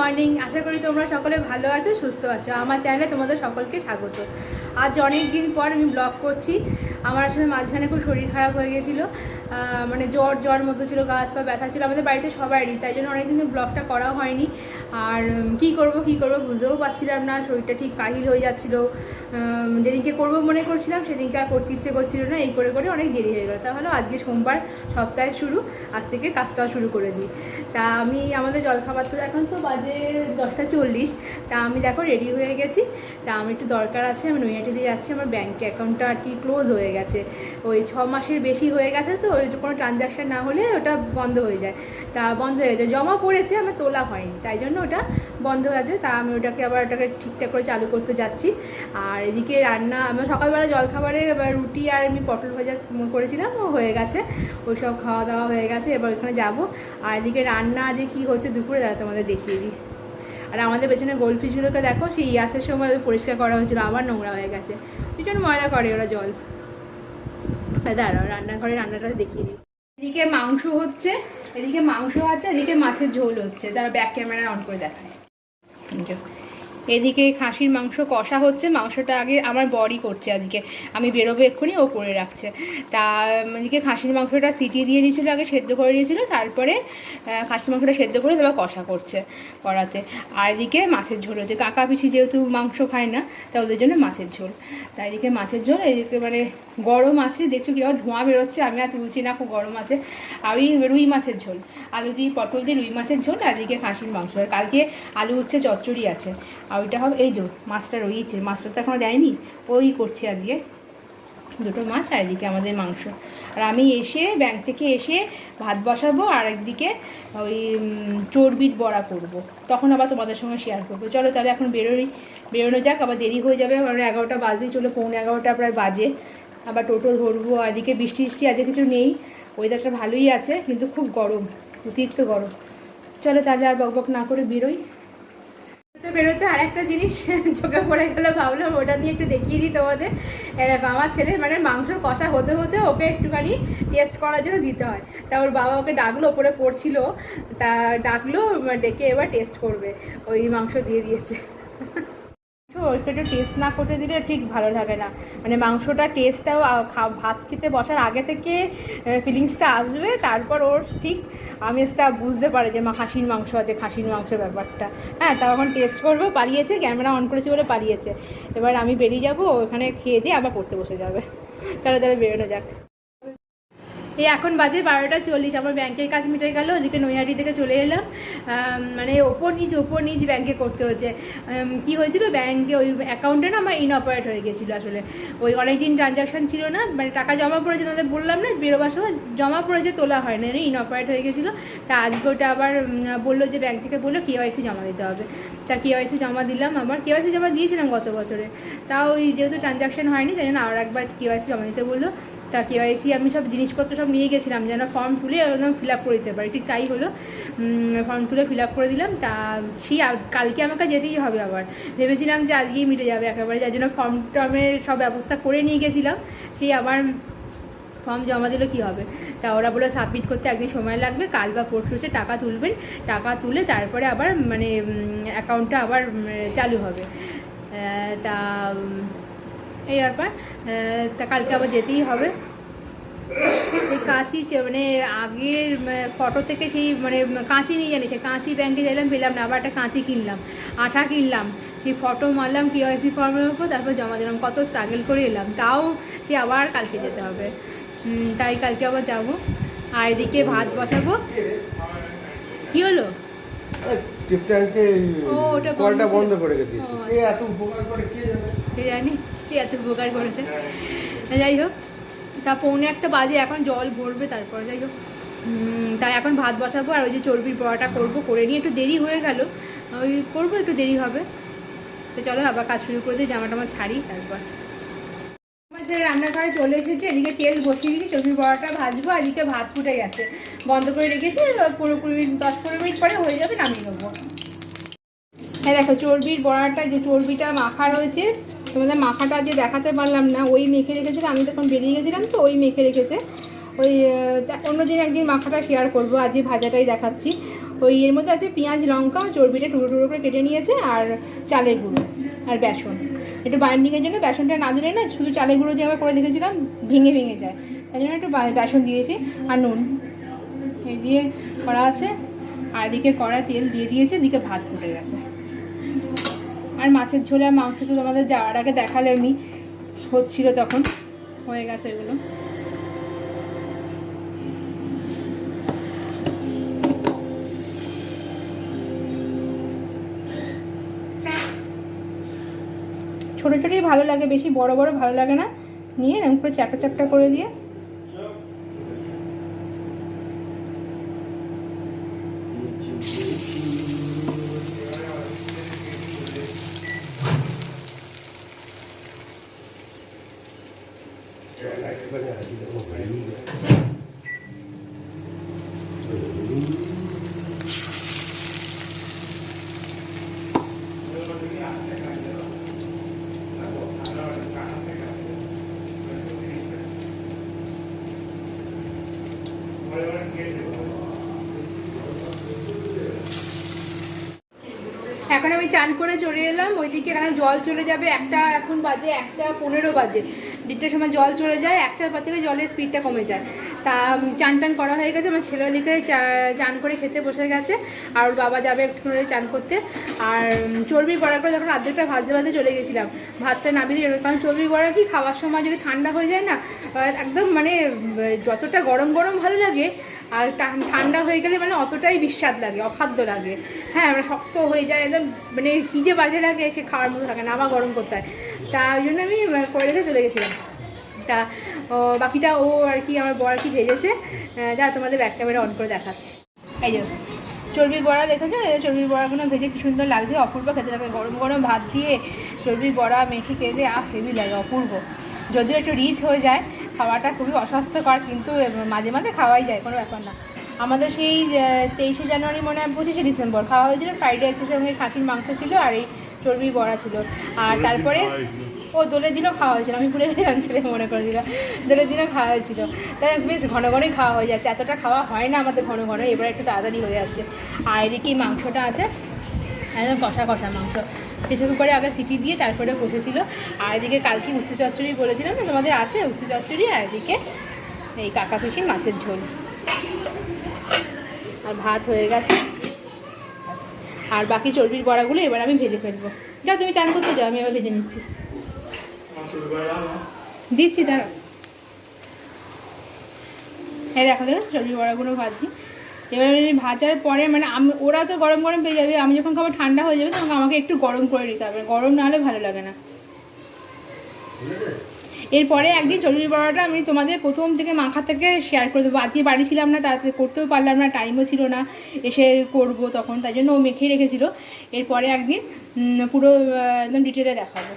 Morning. আশা করি তোমরা সকলে ভালো আছো, সুস্থ আছো। আমার চ্যানেলে তোমাদের সকলকে স্বাগত। আজ অনেক দিন পর আমি ব্লগ করছি। আমার আসলে মাঝখানে খুব শরীর খারাপ হয়ে গেছিলো, মানে জ্বর মতো ছিল, গা হাত পা ব্যথা ছিল আমাদের বাড়িতে সবারই, তাই জন্য অনেকদিন ব্লগটা করা হয়নি। আর কি করব বুঝতেও পারছিলাম না, শরীরটা ঠিক কাহিল হয়ে যাচ্ছিলো। যেদিনকে করবো মনে করছিলাম সেদিনকে আর করতে ইচ্ছে করছিল না, এই করে করে অনেক দেরি হয়ে গেলো। তাহলে আজকে সোমবার, সপ্তাহে শুরু, আজ থেকে কাজটাও শুরু করে দিই। তা আমি আমাদের জলখাবার তো এখন তো বাজে 10:40। তা আমি দেখো রেডি হয়ে গেছি। তা আমি একটু দরকার আছে, আমি নৈহাটিতে যাচ্ছি। আমার ব্যাঙ্ক অ্যাকাউন্টটা আর কি ক্লোজ হয়ে গেছে, ওই 6 মাসের বেশি হয়ে গেছে, তো ওই কোনো ট্রানজ্যাকশান না হলে ওটা বন্ধ হয়ে যায়। তা বন্ধ হয়ে যায়, জমা পড়েছে, আমার তোলা হয়নি, তাই জন্য ওটা বন্ধ হয়ে আছে। তা আমি ওটাকে ঠিকঠাক করে চালু করতে যাচ্ছি। আর এদিকে রান্না, আমরা সকালবেলা জলখাবারে রুটি আর আমি পটল ভাজা করেছিলাম, ও হয়ে গেছে, ওই সব খাওয়া দাওয়া হয়ে গেছে। এবার ওইখানে যাবো। আর এদিকে রান্না যে কী হচ্ছে দুপুরে দাঁড়া তোমাদের দেখিয়ে দিই। আর আমাদের পেছনে গোলফিশগুলোকে দেখো, সেই আসার সময় পরিষ্কার করা হয়েছিল, আবার নোংরা হয়ে গেছে। ভীষণ ময়লা করে ওরা জল। দাঁড়াও রান্নাঘরে রান্নাটা দেখিয়ে দিই। এদিকে মাংস হচ্ছে, এদিকে মাছের ঝোল হচ্ছে। তারা ব্যাক ক্যামেরা অন করে দেখায়। এদিকে খাসির মাংস কষা হচ্ছে। মাংসটা আগে আমার বড়ি করছে, আজকে আমি বেরোবো এক্ষুনি, ও করে রাখছে। তা এদিকে খাসির মাংসটা সিটি দিয়ে দিয়েছিলো, আগে সেদ্ধ করে দিয়েছিলো, তারপরে খাসির মাংসটা সেদ্ধ করে তারপর কষা করছে কড়াতে। আর এদিকে মাছের ঝোল হচ্ছে। কাকা পিসি যেহেতু মাংস খায় না, তা ওদের জন্য মাছের ঝোল। তাই এদিকে মাছের ঝোল, এদিকে মানে গরম আছে, দেখছো কীরকম ধোঁয়া বেরোচ্ছে, আমি আর তুলছি না, খুব গরম আছে। আর ওই রুই মাছের ঝোল, আলু দিয়ে পটল দিয়ে রুই মাছের ঝোল। আর এদিকে খাসির মাংস, আর কালকে আলু হচ্ছে চচ্চড়ি আছে। আর ওইটা হবে, এই যে মাছটা রয়েছে, মাছটা তো এখনও দেয়নি, ওই করছি আজকে দুটো মাছ। আর এদিকে আমাদের মাংস। আর আমি এসে ব্যাংক থেকে এসে ভাত বসাবো, আর একদিকে ওই চর্বির বড়া করব, তখন আবার তোমাদের সঙ্গে শেয়ার করবো। চলো তাহলে এখন বেরোনো যাক, আবার দেরি হয়ে যাবে। মানে 11টা বাজেই চলো, 11:45 প্রায় বাজে। আবার টোটো ধরবো। আর এদিকে বৃষ্টি আজকে কিছু নেই, ওয়েদারটা ভালোই আছে, কিন্তু খুব গরম, অতিরিক্ত গরম। চলো তাহলে আর বকবক না করে বেরোই। বেরোতে আর একটা জিনিস চোখে পড়ে গেল, ভাবলাম ওটা দিয়ে একটু দেখিয়ে দিই তোমাদের। দেখো আমার ছেলে মানে মাংস কষা হতে হতে ওকে একটুখানি টেস্ট করার জন্য দিতে হয়। তা ওর বাবা ওকে ডাকলো, ওপরে পড়ছিল, তা ডাকলো, ডেকে এবার টেস্ট করবে, ওই মাংস দিয়ে দিয়েছে। ওইটা একটু টেস্ট না করতে দিলে ঠিক ভালো লাগে না, মানে মাংসটা টেস্টটাও ভাত খেতে বসার আগে থেকে ফিলিংসটা আসবে, তারপর ওর ঠিক আমেজটা বুঝতে পারে যে খাসির মাংস আছে, খাসির মাংসের ব্যাপারটা। হ্যাঁ, তাও এখন টেস্ট করবো, পালিয়েছে, ক্যামেরা অন করেছে বলে পালিয়েছে। এবার আমি বেরিয়ে যাবো, ওখানে খেয়ে দিয়ে আবার পড়তে বসে যাবে। চলো তাহলে বেরোনো যাক। এই এখন বাজে 12:40, আমার ব্যাংকের কাজ মিটে গেল। ওদিকে নৈহাটি থেকে চলে এলাম। মানে ওপর নিচ ব্যাংকে করতে হচ্ছে। কি হয়েছিল, ব্যাংকে ওই অ্যাকাউন্টে না আমার ইনঅপারেট হয়ে গেছিলো। আসলে ওই অনেকদিন ট্রানজ্যাকশান ছিল না, মানে টাকা জমা পড়েছে, তোমাদের বললাম না বেরোবার সময় জমা পড়েছে, তোলা হয় না, ইনঅপারেট হয়ে গেছিলো। তা আজকে ওটা আবার বললো যে ব্যাংক থেকে বললো কেওয়াইসি জমা দিতে হবে। তা কেওয়াইসি জমা দিলাম, আবার কেওয়াইসি জমা দিয়েছিলাম গত বছরে, তাও ওই যেহেতু ট্রানজ্যাকশান হয়নি তাই জন্য আর একবার কেওয়াইসি জমা দিতে বললো। তা কেওয়াইসি আমি সব জিনিসপত্র সব নিয়ে গেছিলাম যেন ফর্ম তুলে একদম ফিল আপ করে দিতে পারি, ঠিক তাই হলো। ফর্ম তুলে ফিল আপ করে দিলাম। তা সেই কালকে আমাকে যেতেই হবে, আবার ভেবেছিলাম যে আজকেই মিটে যাবে একেবারে, যার জন্য ফর্মের সব ব্যবস্থা করে নিয়ে গেছিলাম। সেই আবার ফর্ম জমা দিলে কী হবে, তা ওরা বলে সাবমিট করতে একদিন সময় লাগবে, কাল বা পরশু এসে টাকা তুলবেন, টাকা তুলে তারপরে আবার মানে অ্যাকাউন্টটা আবার চালু হবে। তা এই ব্যাপার। তা কালকে আবার যেতেই হবে। এই কাঁচি মানে আগের ফটো থেকে সেই মানে কাঁচি নিয়ে জানি, সে কাঁচি ব্যাংকে চাইলাম, পেলাম না, আবার একটা কাঁচি কিনলাম, আঠা কিনলাম, সেই ফটো মারলাম কেওয়াইসি ফর্মের উপর, তারপর জমা দিলাম, কত স্ট্রাগল করে এলাম, তাও সে আবার কালকে যেতে হবে। তাই কালকে আবার যাবো। আর এদিকে ভাত বসাবো। কি হলো, ওটা বন্ধ করে দিয়েছি, কে জানি কে এত উপকার করেছে। যাই হোক, তা 1:45 বাজে, এখন জল ভরবে, তারপর যাই হোক। তাই এখন ভাত বসাবো, আর ওই যে চর্বির বড়াটা করবো, করে নিয়ে একটু দেরি হয়ে গেল, ওই করবো, একটু দেরি হবে। তো চলো আবার কাজ শুরু করে দিই, জামাটা আমার ছাড়ি। তারপর রান্নাঘরে চলে এসেছে, এদিকে তেল বসিয়ে দিয়েছি, চর্বির বড়াটা ভাজবো, আর এদিকে ভাত ফুটে গেছে, বন্ধ করে রেখেছি, 10-15 মিনিট পরে হয়ে যাবে, নামিয়ে নেবো। হ্যাঁ দেখো, চর্বির বড়াটা যে চর্বিটা মাখা রয়েছে, তোমাদের মাখাটা যে দেখাতে পারলাম না, ওই মেখে রেখেছিল, আমি তখন বেরিয়ে গেছিলাম, তো ওই মেখে রেখেছে। ওই অন্য দিন একদিন মাখাটা শেয়ার করবো, আজই ভাজাটাই দেখাচ্ছি। ওই এর মধ্যে আছে পেঁয়াজ, লঙ্কা, চর্বিটা টুকরো টুকরো করে কেটে নিয়েছে, আর চালের গুঁড়ো আর বেসন। একটু বাইন্ডিংয়ের জন্য বেসনটা না দিলে না, শুধু চালের গুঁড়ো দিয়ে আমরা করে দেখেছিলাম ভেঙে ভেঙে যায়, তাই জন্য একটু বেসন দিয়েছি আর নুন এই দিয়ে করা আছে। আর এদিকে কড়া তেল দিয়ে দিয়েছে, এদিকে ভাত ফুটে গেছে। আর মাছের ঝোলে আর মাংস তো তোমাদের যাওয়ার আগে দেখালে আমি, হচ্ছিল তখন, হয়ে গেছে এগুলো। ছোটো ছোটোই ভালো লাগে, বেশি বড় বড় ভালো লাগে না। নিয়ে এরকম করে চ্যাপটা চ্যাপটা করে দিয়ে এখন আমি চান করে চলে এলাম ওইদিকে, এখানে জল চলে যাবে একটা, এখন বাজে 1:15 বাজে, 1:30টার সময় জল চলে যায়, 1টার পর থেকে জলের স্পিডটা কমে যায়। তা চান টান করা হয়ে গেছে, আমার ছেলের দিকে চান করে খেতে বসে গেছে, আর ওর বাবা যাবে একটু করে চান করতে। আর চর্বি বড়ার পর যখন আর্ধেকটা ভাজতে ভাজতে চলে গেছিলাম, ভাতটা নামিয়ে দিয়ে, কারণ চর্বি বড়া কি খাওয়ার সময় যদি ঠান্ডা হয়ে যায় না, একদম মানে যতটা গরম গরম ভালো লাগে, আর ঠান্ডা হয়ে গেলে মানে অতটাই বিস্বাদ লাগে, অখাদ্য লাগে। হ্যাঁ, মানে শক্ত হয়ে যায় একদম, মানে কী যে বাজে লাগে, সে খাওয়ার মতো থাকে না, আবার গরম করতে হয়। তা ওই জন্য আমি করে রেখে চলে গেছিলাম। তা বাকিটা ও আর কি আমার বর কি ভেজেছে, যা তোমাদের ব্যাক ক্যামেরা অন করে দেখাচ্ছি। এই যে চর্বি বড়া দেখেছো, চর্বি বড়াগুলো ভেজে কি সুন্দর লাগছে, অপূর্ব খেতে লাগে। গরম গরম ভাত দিয়ে চর্বি বড়া মেখে খেতে হেভি লাগে, অপূর্ব। যদিও একটু রিচ হয়ে যায়, খাওয়াটা খুবই অস্বাস্থ্যকর, কিন্তু মাঝে মাঝে খাওয়াই যায়, কোনো ব্যাপার না। আমাদের সেই 23শে জানুয়ারি মনে হয় 25শে ডিসেম্বর খাওয়া হয়েছিল, ফ্রাইড রাইসের সঙ্গে খাসির মাংস ছিল আর এই চর্বি বড়া ছিল। আর তারপরে ও দোলের দিনও খাওয়া হয়েছিল, আমি ভুলে গেলাম, ছেলে মনে করে দিল, দোলের দিনও খাওয়া হয়েছিল। তাই বেশ ঘন ঘনই খাওয়া হয়ে যাচ্ছে, এতটা খাওয়া হয় না আমাদের ঘন ঘন, এবার একটু তাড়াতাড়ি হয়ে যাচ্ছে। আর এদিকে মাংসটা আছে একদম কষা কষা মাংস, প্রেসার কুকারে আগে সিটি দিয়ে তারপরে বসেছিল। আর এদিকে কালকে উচ্ছে চচ্চড়ি বলেছিলাম না তোমাদের, আছে উচ্ছে চচ্চড়ি, আর এদিকে এই কাকা পিসির মাছের ঝোল, আর ভাত হয়ে গেছে। আর বাকি চর্বির বড়াগুলো এবার আমি ভেজে ফেলবো। যা তুমি চান করতে যাও, আমি এবার ভেজে নিচ্ছি, দিচ্ছি দাঁড়া। হ্যাঁ দেখো দেখো চর্বি বড়াগুলো ভাজছি। এবার ভাজার পরে মানে ওরা তো গরম গরম পেয়ে যাবে, আমি যখন খাবার ঠান্ডা হয়ে যাবে তখন আমাকে একটু গরম করে নিতে হবে, গরম না হলে ভালো লাগে না। এরপরে একদিন চর্বি বড়াটা আমি তোমাদের প্রথম থেকে মাখা থেকে শেয়ার করে দেবো। আজকে বাড়ি ছিলাম না, তাতে করতেও পারলাম না, টাইমও ছিল না এসে করব তখন, তাই জন্য ও মেখে রেখেছিল। এরপরে একদিন পুরো একদম ডিটেলে দেখাবো।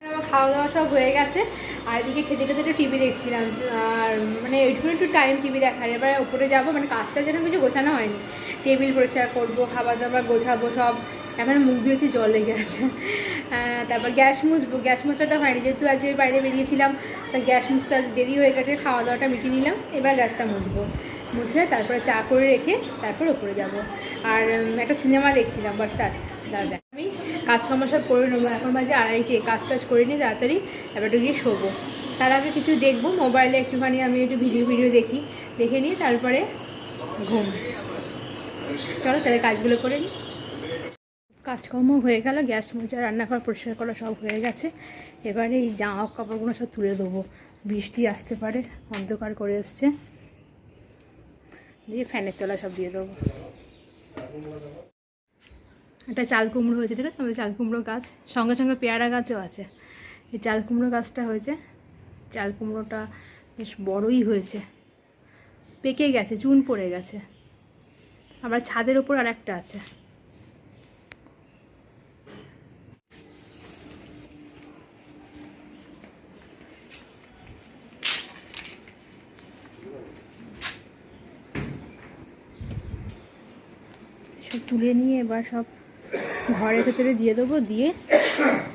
আমার খাওয়া দাওয়া সব হয়ে গেছে, আর এদিকে খেতে খেতে একটু টিভি দেখছিলাম, আর মানে ওইটুকু একটু টাইম টিভি দেখার। এবার উপরে যাবো, মানে কাজটা যেন কিছু গোছানো হয়নি, টেবিল পরিষ্কার করবো, খাবার দাবার গোছাবো সব। এখন মুখ দিয়েছি জল লেগে আছে। তারপর গ্যাস মুছবো, গ্যাস মোছাটা হয়নি যেহেতু আজকে বাইরে বেরিয়েছিলাম, তো গ্যাস মুছতে দেরি হয়ে গেছে, খাওয়া দাওয়াটা মিটিয়ে নিলাম। এবার গ্যাসটা মুছবো, মুছে তারপরে চা করে রেখে তারপর ওপরে যাবো। আর একটা সিনেমা দেখছিলাম, বাস দাদা আমি কাজ কামা সব করে নেবো। এখন বাজে 2:30, কাজ টাজ করে নিই তাড়াতাড়ি, তারপর একটু গিয়ে শোবো। তার আগে কিছু দেখবো মোবাইলে, একটুখানি আমি একটু ভিডিও দেখে নিই, তারপরে ঘুম। চলো তাহলে কাজগুলো করে নিই। কাজকর্ম হয়ে গেল, গ্যাস মোছা, রান্নাঘর পরিষ্কার করা সব হয়ে গেছে। এবারে এই জামা কাপড়গুলো সব তুলে দেবো, বৃষ্টি আসতে পারে, অন্ধকার করে এসছে, দিয়ে ফ্যানের তলা সব দিয়ে দেবো। একটা চাল কুমড়ো হয়েছে, ঠিক আছে, আমাদের চাল কুমড়ো গাছ, সঙ্গে সঙ্গে পেয়ারা গাছও আছে। এই চাল কুমড়ো গাছটা হয়েছে, চাল কুমড়োটা বেশ বড়ই হয়েছে, পেকে গেছে, চুন পড়ে গেছে। আবার ছাদের ওপর আর একটা আছে। সব তুলে নিয়ে এবার সব ঘরের ভেতরে দিয়ে দেবো, দিয়ে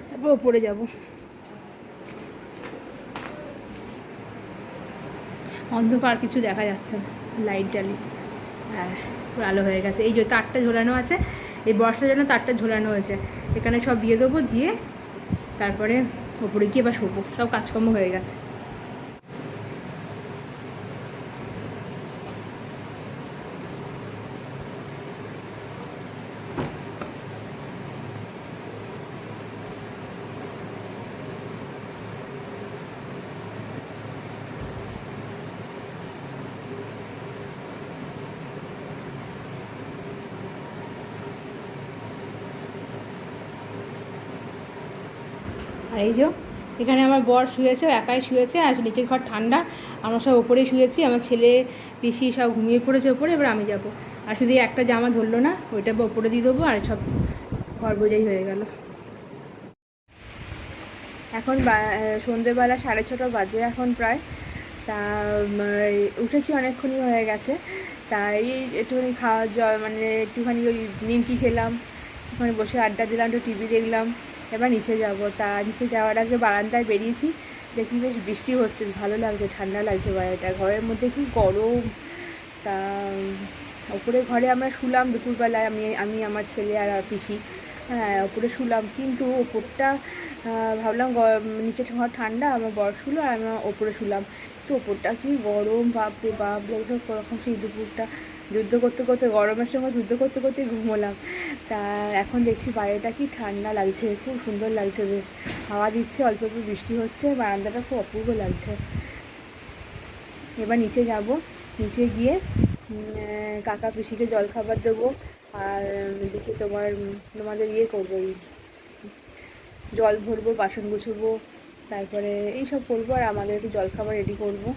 তারপর ওপরে যাবো। অন্ধকার কিছু দেখা যাচ্ছে না, লাইট জ্বালি। হ্যাঁ, পুরো আলো হয়ে গেছে। এই যে তারটা ঝোলানো আছে, এই বর্ষার জন্য তারটা ঝোলানো হয়েছে, এখানে সব দিয়ে দেবো, দিয়ে তারপরে ওপরে গিয়ে এবার শোবো। সব কাজকর্ম হয়ে গেছে। আর এই যে এখানে আমার বর শুয়েছে, একাই শুয়েছে, আর নিচের ঘর ঠান্ডা, আমরা সব ওপরে শুয়েছি, আমার ছেলে পিসি সব ঘুমিয়ে পড়েছে ওপরে। এবার আমি যাব, আর শুধু একটা জামা ধরলো না, ওইটা ওপরে দিয়ে দেবো, আর সব ঘর বোঝাই হয়ে গেল। এখন সন্ধ্যেবেলা 6:30 বাজে এখন প্রায়। তা উঠেছি অনেকক্ষণই হয়ে গেছে, তাই একটুখানি খাওয়ার জল মানে একটুখানি ওই নিমকি খেলাম, ওখানে বসে আড্ডা দিলাম, একটু টিভি দেখলাম। এবার নিচে যাব, তা নিচে যাওয়ার আগে বারান্দায় বেরিয়েছি, দেখি বেশ বৃষ্টি হচ্ছে, ভালো লাগছে, ঠান্ডা লাগছে বাড়িটা। ঘরের মধ্যে কি গরম। তা ওপরে ঘরে আমরা শুলাম দুপুরবেলায়, আমি আমার ছেলে আর পিসি, হ্যাঁ ওপরে শুলাম, কিন্তু ওপরটা ভাবলাম নিচে ঘর ঠান্ডা, আমার বর শুলো আর আমি ওপরে শুলাম, তো ওপরটা কি গরম, বাপরে বাপ। ওরকম সেই দুপুরটা যুদ্ধ করতে করতে, গরমের সঙ্গে যুদ্ধ করতে করতে ঘুমোলাম। তা এখন দেখছি বাইরেটা কি ঠান্ডা লাগছে, খুব সুন্দর লাগছে, বেশ হাওয়া দিচ্ছে, অল্প অল্প বৃষ্টি হচ্ছে, বারান্দাটা খুব অপূর্ব লাগছে। এবার নিচে যাব, নিচে গিয়ে কাকা পিসিকে জলখাবার দেবো, আর এদিকে তোমাদের ইয়ে করবো, জল ভরবো, বাসন গুছবো, তারপরে এইসব করবো, আর আমাদের একটু জলখাবার রেডি করবো,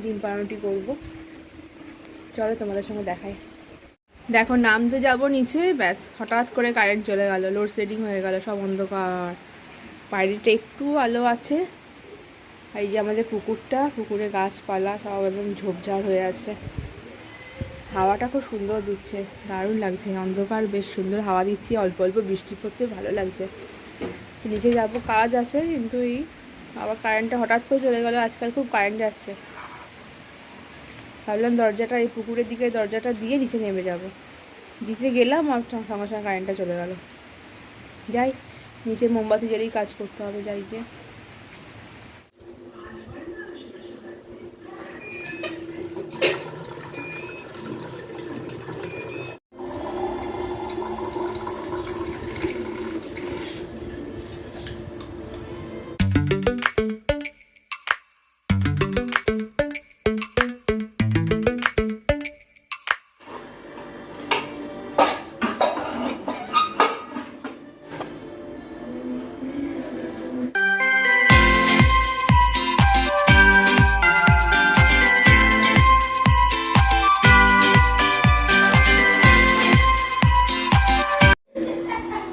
ডিম পাউরুটি করবো। চলো তোমাদের সঙ্গে দেখাই। দেখো নামতে যাব নিচে, ব্যাস হঠাৎ করে কারেন্ট চলে গেল, লোডশেডিং হয়ে গেল, সব অন্ধকার। বাইরেটা একটু আলো আছে, এই যে আমাদের পুকুরটা, পুকুরে গাছপালা সব একদম ঝোপঝাড় হয়ে আছে, হাওয়াটা খুব সুন্দর দিচ্ছে, দারুণ লাগছে, অন্ধকার বেশ সুন্দর হাওয়া দিচ্ছে, অল্প অল্প বৃষ্টি পড়ছে, ভালো লাগছে। নিচে যাব, কাজ আছে, কিন্তু এই আবার কারেন্টটা হঠাৎ করে চলে গেল, আজকাল খুব কারেন্ট যাচ্ছে। ভাবলাম দরজাটা, এই পুকুরের দিকে দরজাটা দিয়ে নিচে নেমে যাব, দিতে গেলাম আর সঙ্গে সঙ্গে কারেন্টটা চলে গেল। যাই, নিচে মোমবাতি জ্বালিয়ে কাজ করতে হবে, যাই গিয়ে।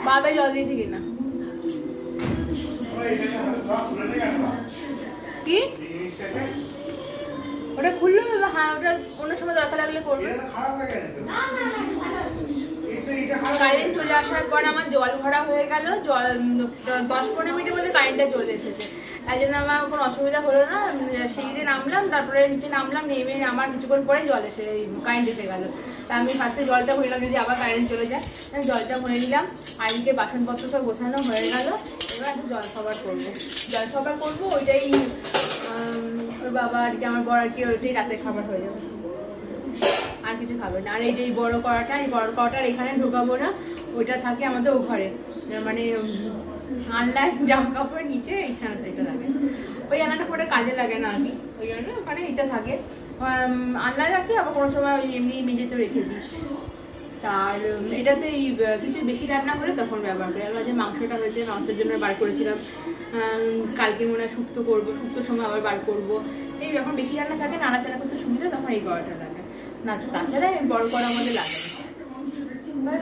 বাবা জল দিয়েছে কিনা কি ওটা খুললো? হ্যাঁ, ওটা অন্য সময় দরকার লাগলে করবে। কারেন্ট চলে আসার পর আমার জল ভরা হয়ে গেল, জল 10-15 মিনিটের মধ্যে কারেন্টটা চলে এসেছে, তাই জন্য আমার কোনো অসুবিধা হলো না। সিঁড়িতে নামলাম, তারপরে নিচে নামলাম, নেমে আমার কিছুক্ষণ পরে জল এসে কারেন্ট এসে গেল। তা আমি ফার্স্টে জলটা ভরলাম, যদি আবার কারেন্ট চলে যায়, জলটা ভরে নিলাম। আর এদিকে বাসনপত্র সব গোছানো হয়ে গেল, এবার একটু জলখাবার করবো, ওইটাই ওর বাবা আর কি, আমার বড় আর কি, ওইটাই রাতের খাবার হয়ে যাবে, আর কিছু খাবে না। আর এই যে বড় কড়াটা, এই বড় কড়াটার এখানে ঢোকাবো না, ওইটা থাকে আমাদের ও ঘরে, মানে আনলাইন জামা কাপড় নিচে এইখানে এটা লাগে, ওই আনাটা পরে কাজে লাগে না আর কি, ওই জন্য ওখানে এটা থাকে, আনলাইন রাখি, আবার কোনো সময় ওই এমনি মেঝেতে রেখে দিই। আর এটাতে কিছু বেশি রান্না করে তখন ব্যবহার করি। আবার যে মাংসটা হয়েছে, মাংসের জন্য বার করেছিলাম, কালকে মনে হয় শুক্তো করবো, শুক্তোর সময় আবার বার করবো। এই যখন বেশি রান্না থাকে, নাড়াচাড়া করতে সুবিধা, তখন এই কড়াটা লাগে না, তাছাড়া এই বড় কড়া আমাদের লাগে না।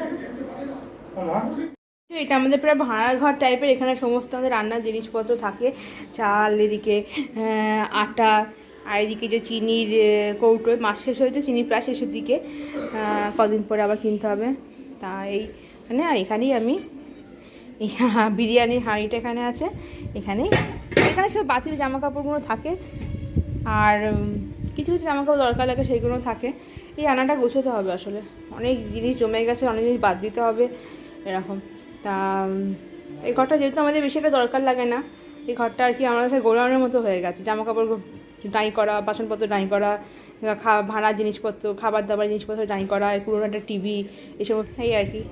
এটা আমাদের প্রায় ভাড়া ঘর টাইপের, এখানে সমস্ত আমাদের রান্নার জিনিসপত্র থাকে, চাল, এদিকে আটা, আর এদিকে যে চিনির কৌটো, মাস শেষ হয়েছে, চিনি প্রায় শেষের দিকে, কদিন পরে আবার কিনতে হবে। তা এইখানে, আর এখানেই আমি বিরিয়ানির হাঁড়িটা এখানে আছে, এখানে সব বাতিল জামা কাপড়গুলো থাকে। আর কিছু কিছু জামাকাপড় দরকার লাগে সেইগুলো থাকে। এই আনাটা গোছাতে হবে, আসলে অনেক জিনিস জমে গেছে, অনেক জিনিস বাদ দিতে হবে এরকম। তা এই ঘরটা যেহেতু আমাদের বেশি একটা দরকার লাগে না, এই ঘরটা আর কি আমাদের সাথে গোডাউনের মতো হয়ে গেছে, জামাকাপড় ডাই করা, বাসনপত্র ডাই করা, ভাড়া জিনিসপত্র, খাবার দাবার জিনিসপত্র ডাই করা, পুরোনো একটা টিভি, এসব এই আর কি।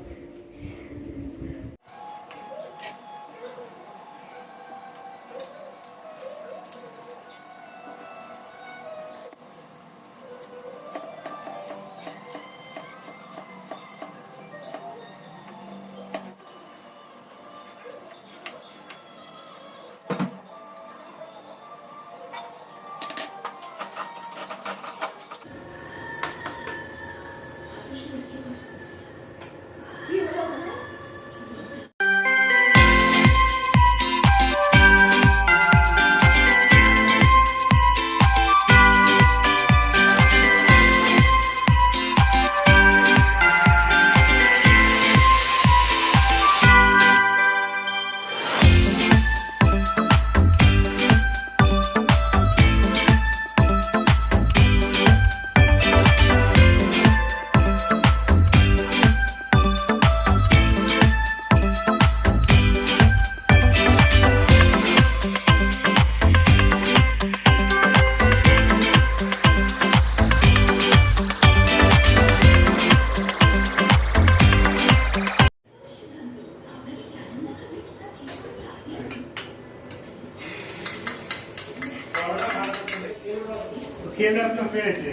खेल रत्न পেয়েছে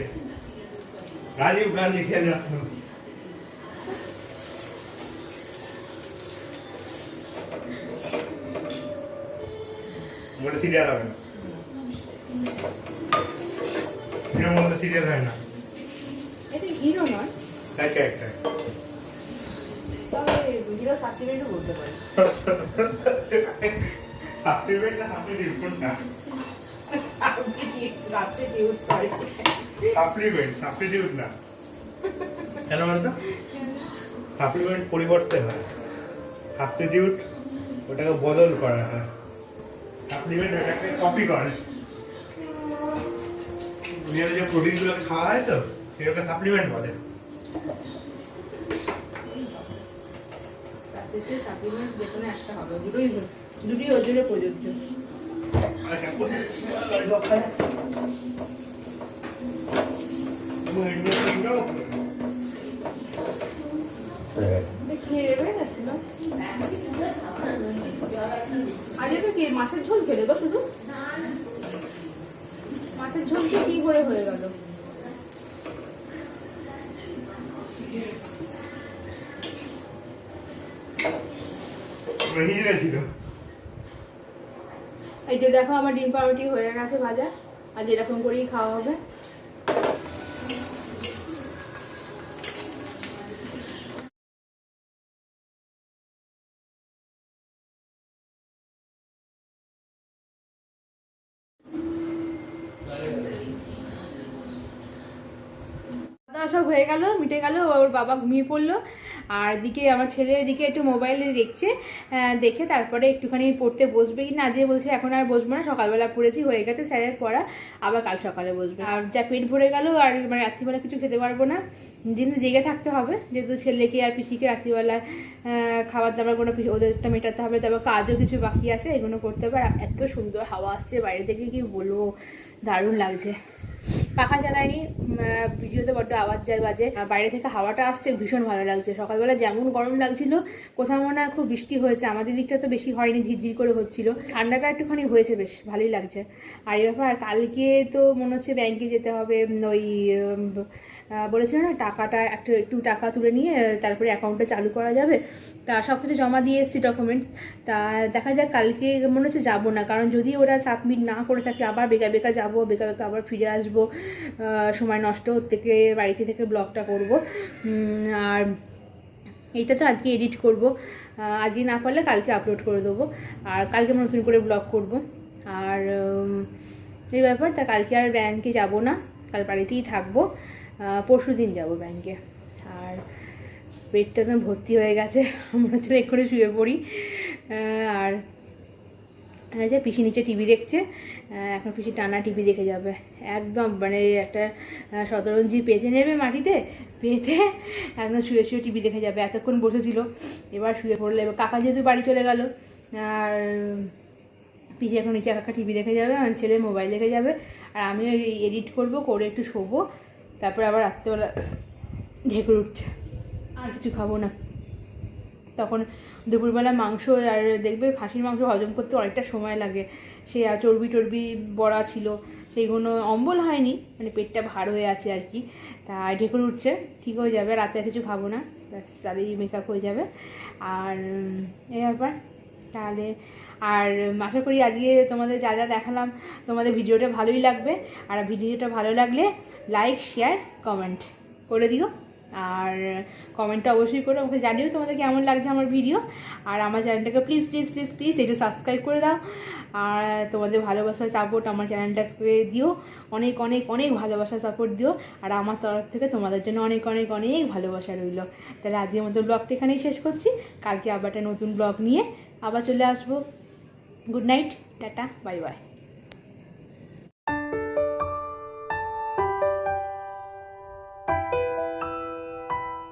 রাজীব গান্ধী খেল রত্ন। বলে সিরিয়াল হবে না, এর মধ্যে সিরিয়াল হয় না, এটা হিরো নয়, তাই ক্যারেক্টার। তবে হিরো সাপ্লিমেন্টও বলতে পারে। সাপ্লিমেন্ট না, সাপ্লিমেন্ট কোনটা? সাপ্লিমেন্ট, সাবস্টিটিউট না। কেন বলতো? সাপ্লিমেন্ট পরিবর্তে হয়, সাবস্টিটিউট ওটাকে বদল করা হয়, সাপ্লিমেন্ট ওটাকে কপি করে। দুনিয়াতে যে প্রোটিনগুলো খাওয়া হয় তো সেটাকে সাপ্লিমেন্ট বলে। সাপ্লিমেন্ট যে কোনো একটা হবে, দুটোই ওজনে প্রযোজ্য। আজকে তো কি মাছের ঝোল খেলে গো? শুধু মাছের ঝোল কি করে হয়ে গেল? এই যে দেখো আমার ডিম পাউরুটি হয়ে গেছে ভাজা, আজ এরকম করেই খাওয়া হবে। সব হয়ে গেল, মিটে গেল, ওর বাবা ঘুমিয়ে পড়লো, আর এদিকে আমার ছেলে এদিকে একটু মোবাইলে দেখছে, দেখে তারপরে একটুখানি পড়তে বসবে কি না, যে বলছে এখন আর বসবো না, সকালবেলা পড়েছি, হয়ে গেছে স্যারের পড়া, আবার কাল সকালে বসবে। আর যা পেট ভরে গেল, আর মানে রাত্রিবেলা কিছু খেতে পারবো না, কিন্তু জেগে থাকতে হবে, যেহেতু ছেলেকে আর পিসিকে রাত্রিবেলায় খাবার দাবার কোনো ওদেরটা মেটাতে হবে, তারপর কাজও কিছু বাকি আছে, এগুলো করতে হবে। আর এত সুন্দর হাওয়া আসছে বাইরে থেকে, কি বলবো, দারুণ লাগছে। পাখা জ্বালানি, ভিডিওতে বড্ড আওয়াজ যায় বাজে, বাইরে থেকে হাওয়াটা আসছে, ভীষণ ভালো লাগছে। সকালবেলা যেমন গরম লাগছিল, কোথাও মনে হয় খুব বৃষ্টি হয়েছে, আমাদের দিকটা তো বেশি হয়নি, ঝিরঝির করে হচ্ছিল, ঠান্ডাটা একটুখানি হয়েছে, বেশ ভালোই লাগছে। আর এই ব্যাপার, কালকে তো মনে হচ্ছে ব্যাংকে যেতে হবে, ওই বলেছিল না টাকাটা একটু টাকা তুলে নিয়ে তারপরে অ্যাকাউন্টে চালু করা যাবে, তা সব কিছু জমা দিয়ে এসেছি ডকুমেন্টস। তা দেখা যাক, কালকে মনে হচ্ছে যাবো না, কারণ যদি ওরা সাবমিট না করে থাকে আবার বেকার বেকার যাবো, বেকার বেকার আবার ফিরে আসবো, সময় নষ্ট থেকে বাড়িতে থেকে ব্লগটা করব। আর এইটা তো আজকে এডিট করব, আজকে না পারলে কালকে আপলোড করে দেবো, আর কালকে নতুন করে ব্লগ করব। আর এই ব্যাপার, তা কালকে আর ব্যাংকে যাব না, কাল বাড়িতেই থাকবো, পরশু দিন যাবো ব্যাংকে। আর পেটটা তো ভর্তি হয়ে গেছে, মনে হচ্ছে এক্ষুনি শুয়ে পড়ি। আর পিসি নিচে টিভি দেখছে, এখন পিছিয়ে টানা টিভি দেখে যাবে একদম, মানে একটা শতরঞ্জি পেতে নেবে মাটিতে, পেতে একদম শুয়ে শুয়ে টিভি দেখে যাবে। এতক্ষণ বসেছিল, এবার শুয়ে পড়লে। এবার কাকা যেহেতু বাড়ি চলে গেল, আর পিছিয়ে এখন নিচে কাকা টিভি দেখে যাবে, আমার ছেলে মোবাইল দেখে যাবে, আর আমিও এডিট করব, করে একটু শোবো, তারপরে আবার রাত্রেবেলা ঢেকুর উঠছে, আর কিছু খাবো না। তখন দুপুরবেলা মাংস, আর দেখবে খাসির মাংস হজম করতে অনেকটা সময় লাগে, সে চর্বি টর্বি বড়া ছিল, সেইগুলো অম্বল হয়নি, মানে পেটটা ভার হয়ে আছে আর কি। তা ঢেকুর উঠছে, ঠিক হয়ে যাবে, রাতে আর কিছু খাবো না, ব্যাস তাহলেই মেকআপ হয়ে যাবে। আর এই ব্যাপার তাহলে। আর আশা করি আজকে তোমাদের যা যা দেখালাম তোমাদের ভিডিওটা ভালোই লাগবে, আর ভিডিওটা ভালো লাগলে লাইক শেয়ার কমেন্ট করে দিও, আর কমেন্টটা অবশ্যই করে আমাকে জানিও তোমাদের কেমন লাগছে আমার ভিডিও। আর আমার চ্যানেলটাকে প্লিজ প্লিজ প্লিজ প্লিজ একটু সাবস্ক্রাইব করে দাও, আর তোমাদের ভালোবাসার সাপোর্ট আমার চ্যানেলটাকে দিও, অনেক অনেক অনেক ভালোবাসার সাপোর্ট দিও, আর আমার তরফ থেকে তোমাদের জন্য অনেক অনেক অনেক ভালোবাসা রইল। তাহলে আজকের মতো ব্লগটা এখানেই শেষ করছি, কালকে আবার একটা নতুন ব্লগ নিয়ে আবার চলে আসবো। Good night, tata, bye bye.